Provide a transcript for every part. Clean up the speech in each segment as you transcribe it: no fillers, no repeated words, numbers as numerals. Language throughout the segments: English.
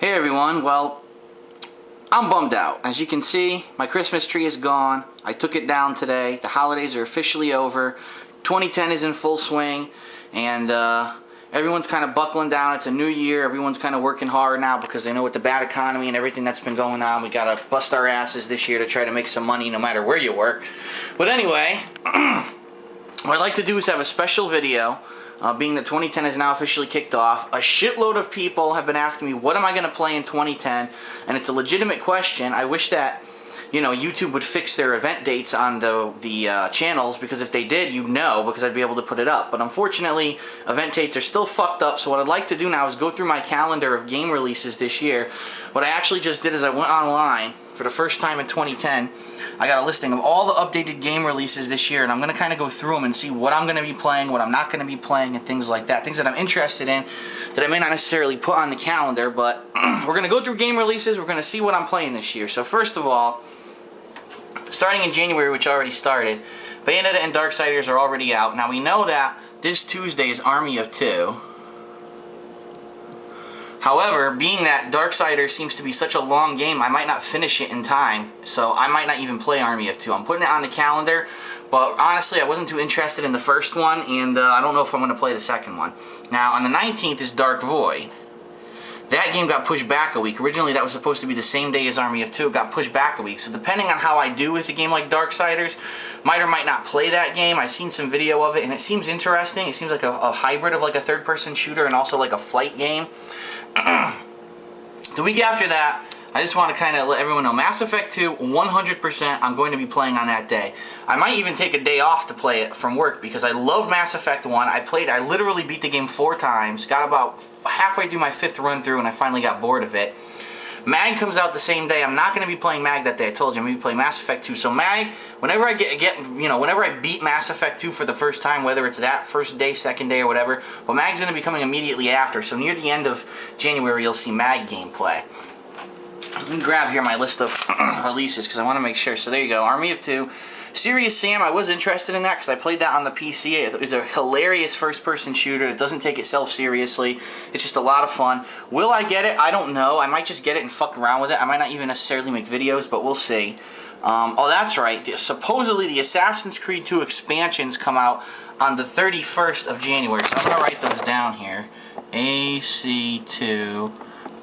Hey everyone, well, I'm bummed out. As you can see, my Christmas tree is gone. I took it down today. The holidays are officially over. 2010 is in full swing, and everyone's kind of buckling down. It's a new year. Everyone's kind of working hard now because they know with the bad economy and everything that's been going on, we gotta bust our asses this year to try to make some money no matter where you work. But anyway, what I'd like to do is have a special video. Being that 2010 is now officially kicked off, a shitload of people have been asking me, what am I going to play in 2010? And it's a legitimate question. I wish that, YouTube would fix their event dates on the channels, because if they did, you'd know, because I'd be able to put it up. But unfortunately, event dates are still fucked up, so what I'd like to do now is go through my calendar of game releases this year. What I actually just did is I went online for the first time in 2010. I got a listing of all the updated game releases this year, and I'm going to kind of go through them and see what I'm going to be playing, what I'm not going to be playing, and things like that. Things that I'm interested in that I may not necessarily put on the calendar, but we're going to go through game releases. We're going to see what I'm playing this year. So first of all, starting in January, which already started, Bayonetta and Darksiders are already out. Now we know that this Tuesday is Army of Two. However, being that Darksiders seems to be such a long game, I might not finish it in time, so I might not even play Army of Two. I'm putting it on the calendar, but honestly, I wasn't too interested in the first one, and I don't know if I'm going to play the second one. Now, on the 19th is Dark Void. That game got pushed back a week. Originally, that was supposed to be the same day as Army of Two. It got pushed back a week. So depending on how I do with a game like Darksiders, might or might not play that game. I've seen some video of it, and it seems interesting. It seems like a hybrid of like a third-person shooter and also like a flight game. The week after that, I just want to kind of let everyone know, Mass Effect 2, 100% I'm going to be playing on that day. I might even take a day off to play it from work because I love Mass Effect 1. I literally beat the game 4 times, got about halfway through my 5th run through, and I finally got bored of it. Mag comes out the same day. I'm not going to be playing Mag that day. I told you I'm going to be playing Mass Effect 2. So Mag, whenever I whenever I beat Mass Effect 2 for the first time, whether it's that first day, second day, or whatever, well, Mag's going to be coming immediately after. So near the end of January, you'll see Mag gameplay. Let me grab here my list of releases because I want to make sure. So there you go, Army of Two. Serious Sam, I was interested in that because I played that on the PC. It's a hilarious first-person shooter. It doesn't take itself seriously. It's just a lot of fun. Will I get it? I don't know. I might just get it and fuck around with it. I might not even necessarily make videos, but we'll see. Oh, that's right. Supposedly, the Assassin's Creed 2 expansions come out on the 31st of January. So I'm going to write those down here. AC2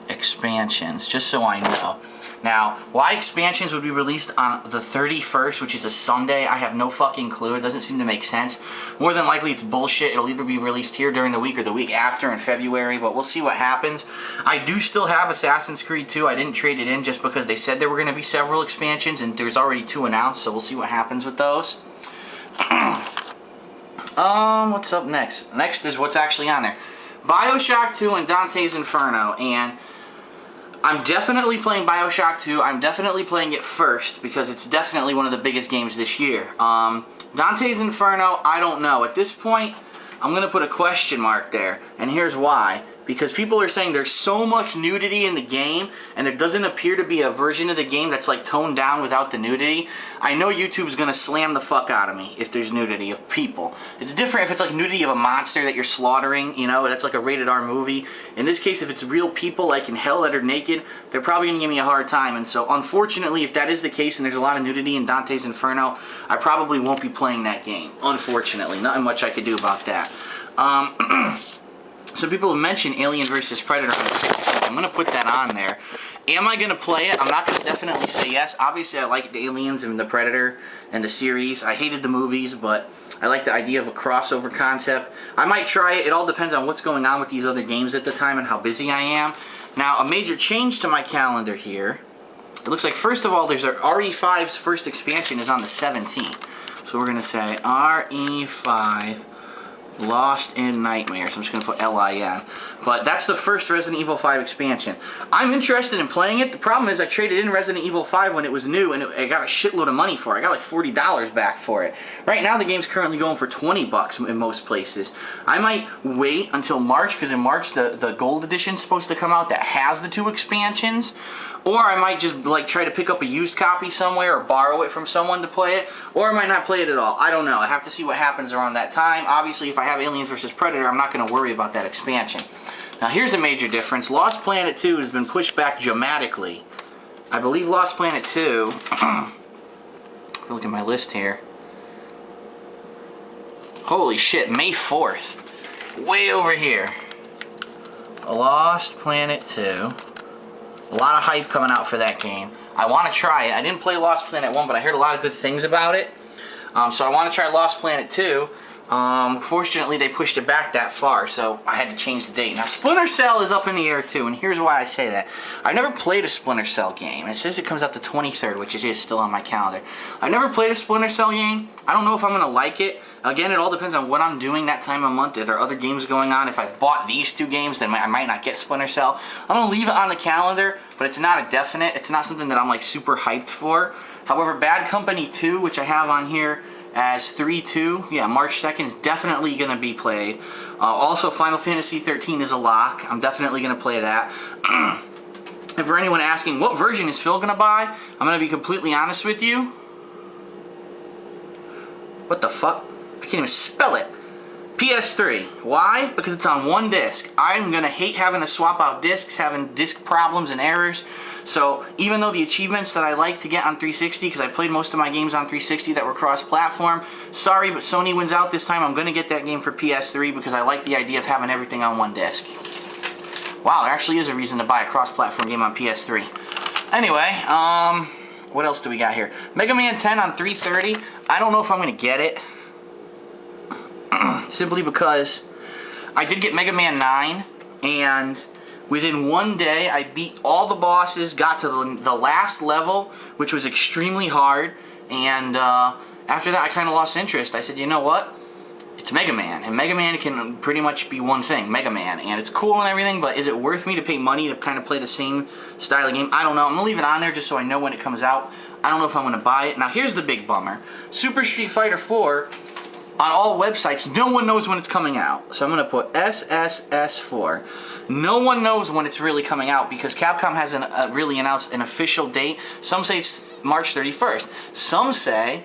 expansions, just so I know. Now, why expansions would be released on the 31st, which is a Sunday, I have no fucking clue. It doesn't seem to make sense. More than likely, it's bullshit. It'll either be released here during the week or the week after in February, but we'll see what happens. I do still have Assassin's Creed 2. I didn't trade it in just because they said there were going to be several expansions, and there's already 2 announced, so we'll see what happens with those. What's up next? Next is what's actually on there. BioShock 2 and Dante's Inferno, and I'm definitely playing BioShock 2. I'm definitely playing it first because it's definitely one of the biggest games this year. Dante's Inferno, I don't know. At this point, I'm going to put a question mark there, and here's why. Because people are saying there's so much nudity in the game, and there doesn't appear to be a version of the game that's like toned down without the nudity. I know YouTube's gonna slam the fuck out of me if there's nudity of people. It's different if it's like nudity of a monster that you're slaughtering, that's like a rated R movie. In this case, if it's real people like in hell that are naked, they're probably gonna give me a hard time. And so unfortunately, if that is the case and there's a lot of nudity in Dante's Inferno, I probably won't be playing that game. Unfortunately, nothing much I could do about that. Some people have mentioned Alien vs. Predator on the 16th. I'm going to put that on there. Am I going to play it? I'm not going to definitely say yes. Obviously, I like the Aliens and the Predator and the series. I hated the movies, but I like the idea of a crossover concept. I might try it. It all depends on what's going on with these other games at the time and how busy I am. Now, a major change to my calendar here. It looks like, first of all, there's RE5's first expansion is on the 17th. So we're going to say RE5... Lost in Nightmares. I'm just going to put LIN. But that's the first Resident Evil 5 expansion. I'm interested in playing it. The problem is I traded in Resident Evil 5 when it was new, and I got a shitload of money for it. I got like $40 back for it. Right now the game's currently going for 20 bucks in most places. I might wait until March, because in March the Gold Edition's supposed to come out that has the 2 expansions. Or I might just like try to pick up a used copy somewhere or borrow it from someone to play it. Or I might not play it at all. I don't know. I have to see what happens around that time. Obviously, if I have Aliens vs. Predator, I'm not going to worry about that expansion. Now here's a major difference. Lost Planet 2 has been pushed back dramatically. I believe Lost Planet 2, look at my list here. Holy shit, May 4th. Way over here. Lost Planet 2. A lot of hype coming out for that game. I want to try it. I didn't play Lost Planet 1, but I heard a lot of good things about it. So I want to try Lost Planet 2. Fortunately, they pushed it back that far, so I had to change the date. Now, Splinter Cell is up in the air, too, and here's why I say that. I've never played a Splinter Cell game. It says it comes out the 23rd, which is still on my calendar. I've never played a Splinter Cell game. I don't know if I'm going to like it. Again, it all depends on what I'm doing that time of month. If there are other games going on, if I've bought these 2 games, then I might not get Splinter Cell. I'm going to leave it on the calendar, but it's not a definite. It's not something that I'm like super hyped for. However, Bad Company 2, which I have on here as 3/2, yeah, March 2nd, is definitely going to be played. Also, Final Fantasy 13 is a lock. I'm definitely going to play that. And for anyone asking, what version is Phil going to buy? I'm going to be completely honest with you. What the fuck? I can't even spell it. PS3. Why? Because it's on one disc. I'm going to hate having to swap out discs, having disc problems and errors. So even though the achievements that I like to get on 360, because I played most of my games on 360 that were cross-platform, sorry, but Sony wins out this time. I'm going to get that game for PS3 because I like the idea of having everything on one disc. Wow, there actually is a reason to buy a cross-platform game on PS3. Anyway, what else do we got here? Mega Man 10 on 330. I don't know if I'm going to get it. Simply because I did get Mega Man 9, and within one day I beat all the bosses, got to the last level, which was extremely hard, and after that I kind of lost interest. I said, you know what? It's Mega Man, and Mega Man can pretty much be one thing, Mega Man, and it's cool and everything, but is it worth me to pay money to kind of play the same style of game? I don't know. I'm going to leave it on there just so I know when it comes out. I don't know if I'm going to buy it. Now here's the big bummer. Super Street Fighter 4, on all websites, no one knows when it's coming out. So I'm going to put SSS4. No one knows when it's really coming out because Capcom hasn't really announced an official date. Some say it's March 31st. Some say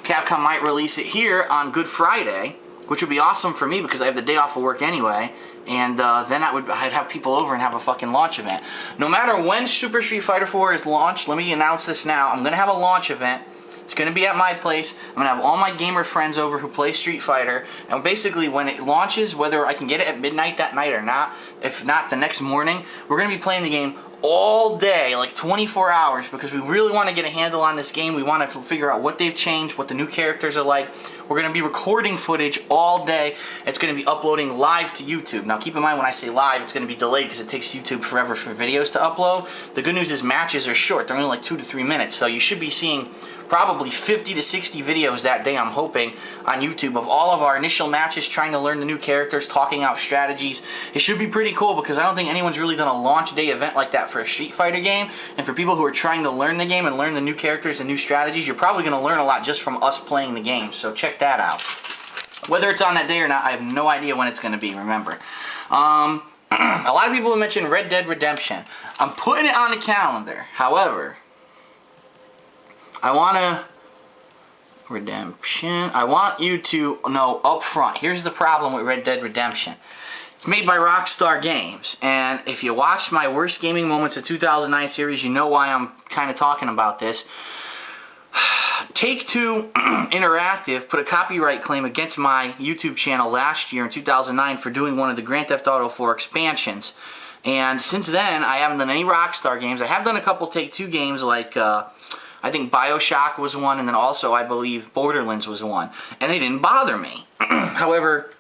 Capcom might release it here on Good Friday, which would be awesome for me because I have the day off of work anyway. And then I'd have people over and have a fucking launch event. No matter when Super Street Fighter 4 is launched, let me announce this now. I'm going to have a launch event. It's going to be at my place. I'm going to have all my gamer friends over who play Street Fighter. And basically when it launches, whether I can get it at midnight that night or not, if not the next morning, we're going to be playing the game all day, like 24 hours, because we really want to get a handle on this game. We want to figure out what they've changed, what the new characters are like. We're going to be recording footage all day. It's going to be uploading live to YouTube. Now keep in mind when I say live, it's going to be delayed because it takes YouTube forever for videos to upload. The good news is matches are short. They're only like 2 to 3 minutes, so you should be seeing probably 50 to 60 videos that day, I'm hoping, on YouTube of all of our initial matches, trying to learn the new characters, talking out strategies. It should be pretty cool because I don't think anyone's really done a launch day event like that for a Street Fighter game. And for people who are trying to learn the game and learn the new characters and new strategies, you're probably going to learn a lot just from us playing the game. So check that out. Whether it's on that day or not, I have no idea when it's going to be, remember. A lot of people have mentioned Red Dead Redemption. I'm putting it on the calendar. However, I want you to know up front, here's the problem with Red Dead Redemption. It's made by Rockstar Games, and if you watched my Worst Gaming Moments of 2009 series, you know why I'm kind of talking about this. Take-Two Interactive put a copyright claim against my YouTube channel last year in 2009 for doing one of the Grand Theft Auto 4 expansions. And since then, I haven't done any Rockstar games. I have done a couple Take-Two games like I think BioShock was one, and then also I believe Borderlands was one. And they didn't bother me. However,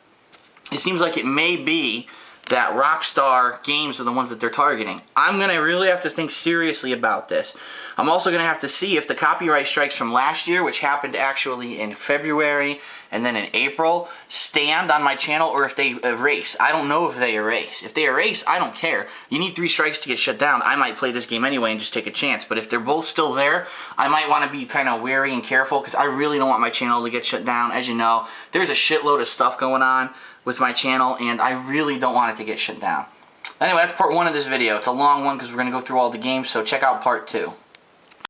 it seems like it may be that Rockstar Games are the ones that they're targeting. I'm going to really have to think seriously about this. I'm also going to have to see if the copyright strikes from last year, which happened actually in February and then in April, stand on my channel or if they erase. I don't know if they erase. If they erase, I don't care. You need 3 strikes to get shut down. I might play this game anyway and just take a chance. But if they're both still there, I might want to be kind of wary and careful because I really don't want my channel to get shut down. As you know, there's a shitload of stuff going on with my channel and I really don't want it to get shut down. Anyway, that's part 1 of this video. It's a long one because we're going to go through all the games, so check out part 2.